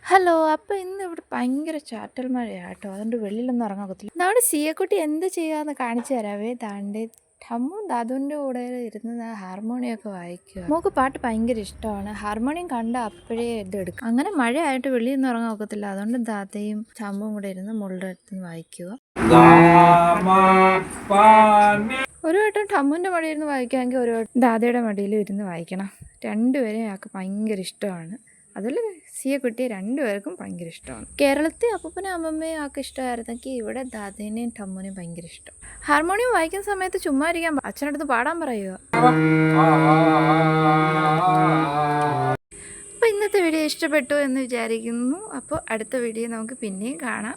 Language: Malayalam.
ഹലോ. അപ്പോൾ ഇന്ന് ഇവിടെ ഭയങ്കര ചാറ്റൽ മഴയാണ് കേട്ടോ. അതുകൊണ്ട് വെളിയിലൊന്നും ഇറങ്ങാൻ ഒക്കത്തില്ല. നമ്മുടെ സിയക്കുട്ടി എന്ത് ചെയ്യാന്ന് കാണിച്ചു തരാവേ. താണ്ടെ ടമ്മും ദാദുവിൻ്റെ കൂടെ ഇരുന്ന് ഹാർമോണിയമൊക്കെ വായിക്കുക. മോൾക്ക് പാട്ട് ഭയങ്കര ഇഷ്ടമാണ്. ഹാർമോണിയം കണ്ട അപ്പോഴേ ഇതെടുക്കും. അങ്ങനെ മഴയായിട്ട് വെളിയൊന്നും ഇറങ്ങാൻ ഒക്കത്തില്ല. അതുകൊണ്ട് ദാദയും ടമ്മും കൂടെ ഇരുന്ന് മുകളുടെ അടുത്ത് നിന്ന് വായിക്കുക. ഒരു വട്ടം ടമ്മുൻ്റെ മടിയിൽ ഇരുന്ന് വായിക്കാമെങ്കിൽ ഒരു വട്ടം ദാദയുടെ മടിയിലും ഇരുന്ന് വായിക്കണം. രണ്ടുപേരെയും അയാൾക്ക് ഭയങ്കര ഇഷ്ടമാണ്. അതിൽ സിയക്കുട്ടിയെ രണ്ടുപേർക്കും ഭയങ്കര ഇഷ്ടമാണ്. കേരളത്തിൽ അപ്പൂപ്പനും അമ്മമ്മയും ആൾക്ക് ഇഷ്ടമായിരുന്നെങ്കിൽ ഇവിടെ ദാദേനെയും ടമ്മുനെയും ഭയങ്കര ഇഷ്ടം. ഹാർമോണിയം വായിക്കുന്ന സമയത്ത് ചുമ്മാ ഇരിക്കാൻ അച്ഛനടുത്ത് പാടാൻ പറയുക. അപ്പോൾ ഇന്നത്തെ വീഡിയോ ഇഷ്ടപ്പെട്ടു എന്ന് വിചാരിക്കുന്നു. അപ്പോൾ അടുത്ത വീഡിയോ നമുക്ക് പിന്നെയും കാണാം.